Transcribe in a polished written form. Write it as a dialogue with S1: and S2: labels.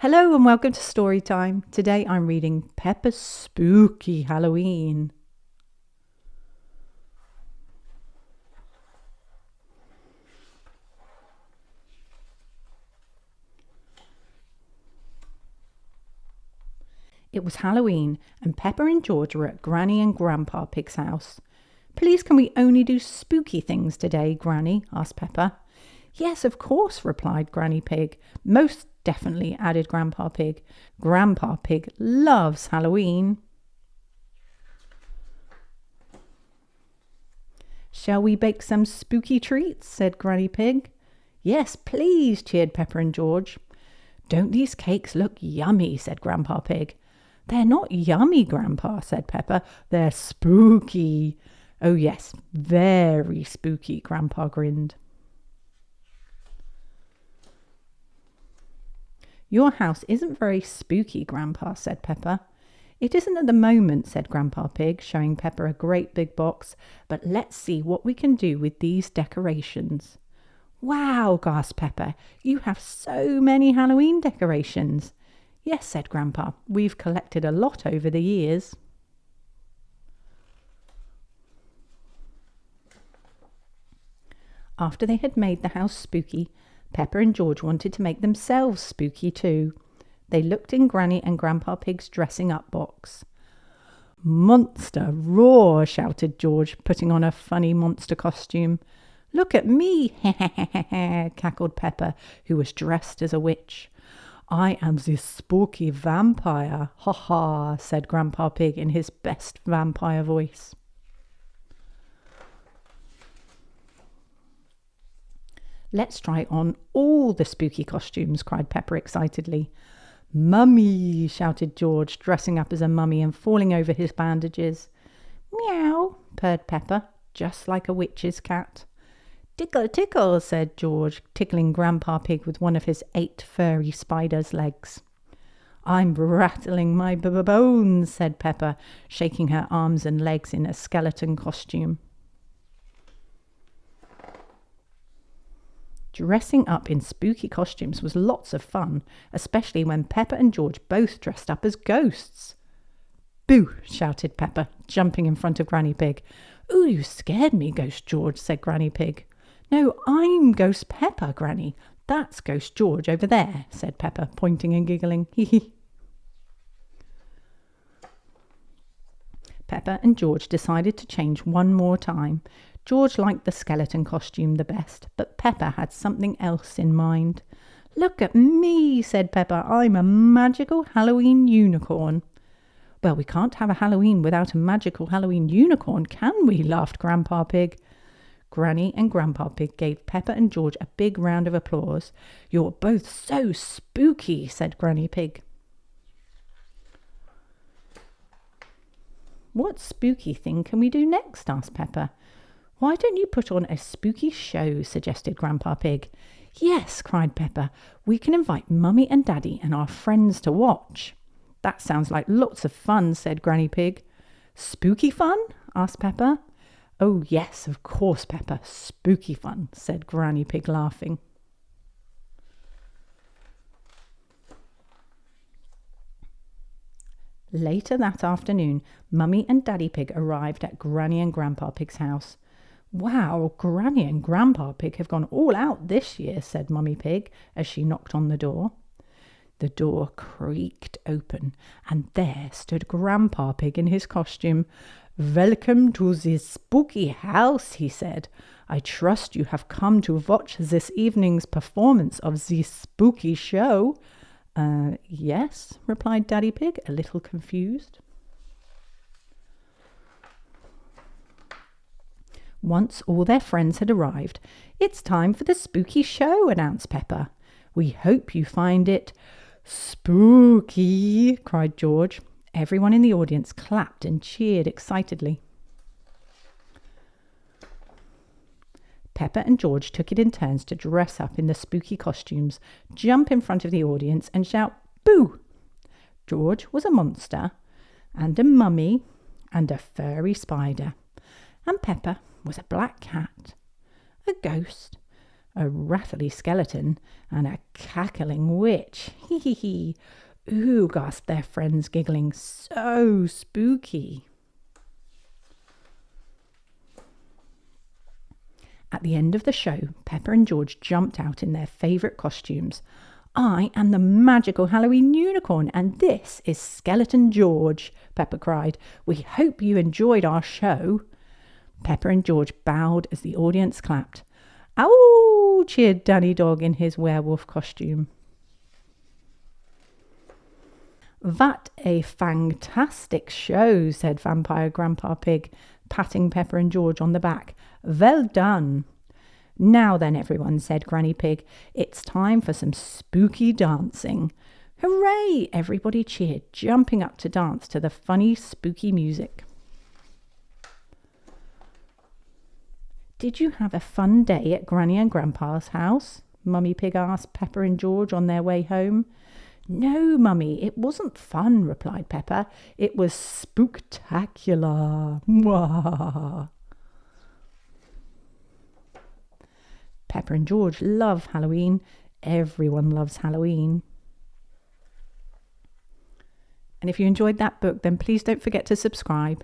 S1: Hello and welcome to Story Time. Today I'm reading Peppa's Spooky Halloween. It was Halloween and Peppa and George were at Granny and Grandpa Pig's house. "Please can we only do spooky things today, Granny?" asked Peppa. "Yes, of course," replied Granny Pig. "Most definitely," added Grandpa Pig. "Grandpa Pig loves Halloween." "Shall we bake some spooky treats?" said Granny Pig. "Yes, please," cheered Peppa and George. "Don't these cakes look yummy?" said Grandpa Pig. "They're not yummy, Grandpa," said Peppa. "They're spooky." "Oh yes, very spooky," Grandpa grinned. "Your house isn't very spooky, Grandpa," said Peppa. "It isn't at the moment," said Grandpa Pig, showing Peppa a great big box. "But let's see what we can do with these decorations." "Wow," gasped Peppa. "You have so many Halloween decorations." "Yes," said Grandpa. "We've collected a lot over the years." After they had made the house spooky, Peppa and George wanted to make themselves spooky too. They looked in Granny and Grandpa Pig's dressing up box. "Monster roar!" shouted George, putting on a funny monster costume. "Look at me!" cackled Peppa, who was dressed as a witch. "I am the spooky vampire, ha ha," said Grandpa Pig in his best vampire voice. "Let's try on all the spooky costumes," cried Peppa excitedly. "Mummy!" shouted George, dressing up as a mummy and falling over his bandages. "Meow," purred Peppa, just like a witch's cat. "Tickle, tickle," said George, tickling Grandpa Pig with one of his 8 furry spider's legs. "I'm rattling my bones," said Peppa, shaking her arms and legs in a skeleton costume. Dressing up in spooky costumes was lots of fun, especially when Peppa and George both dressed up as ghosts. "Boo!" shouted Peppa, jumping in front of Granny Pig. "Ooh, you scared me, Ghost George," said Granny Pig. "No, I'm Ghost Peppa, Granny. That's Ghost George over there," said Peppa, pointing and giggling. Hee. Peppa and George decided to change one more time. George liked the skeleton costume the best, but Peppa had something else in mind. "Look at me," said Peppa. "I'm a magical Halloween unicorn." "Well, we can't have a Halloween without a magical Halloween unicorn, can we?" laughed Grandpa Pig. Granny and Grandpa Pig gave Peppa and George a big round of applause. "You're both so spooky," said Granny Pig. "What spooky thing can we do next?" asked Peppa. "Why don't you put on a spooky show?" suggested Grandpa Pig. "Yes," cried Peppa. "We can invite Mummy and Daddy and our friends to watch." "That sounds like lots of fun," said Granny Pig. "Spooky fun?" asked Peppa. "Oh yes, of course, Peppa. Spooky fun," said Granny Pig, laughing. Later that afternoon, Mummy and Daddy Pig arrived at Granny and Grandpa Pig's house. "Wow, Granny and Grandpa Pig have gone all out this year," said Mummy Pig as she knocked on the door. The door creaked open, and there stood Grandpa Pig in his costume. "Welcome to this spooky house," he said. "I trust you have come to watch this evening's performance of the spooky show." Yes," replied Daddy Pig, a little confused. Once all their friends had arrived, "It's time for the spooky show," announced Peppa. "We hope you find it spooky," cried George. Everyone in the audience clapped and cheered excitedly. Peppa and George took it in turns to dress up in the spooky costumes, jump in front of the audience and shout, "Boo!" George was a monster, and a mummy, and a furry spider, and Peppa was a black cat, a ghost, a rattly skeleton, and a cackling witch. Hee hee hee. Ooh, gasped their friends, giggling. So spooky. At the end of the show, Peppa and George jumped out in their favourite costumes. I am the magical Halloween unicorn, and this is Skeleton George, Peppa cried. We hope you enjoyed our show. Peppa and George bowed as the audience clapped. Ow! Cheered Danny Dog in his werewolf costume. That a fantastic show, said Vampire Grandpa Pig, patting Peppa and George on the back. Well done. Now then, everyone, said Granny Pig, it's time for some spooky dancing. Hooray! Everybody cheered, jumping up to dance to the funny, spooky music. Did you have a fun day at Granny and Grandpa's house? Mummy Pig asked Peppa and George on their way home. No, Mummy, it wasn't fun, replied Peppa. It was spooktacular. Mwah. Peppa and George love Halloween. Everyone loves Halloween. And if you enjoyed that book, then please don't forget to subscribe.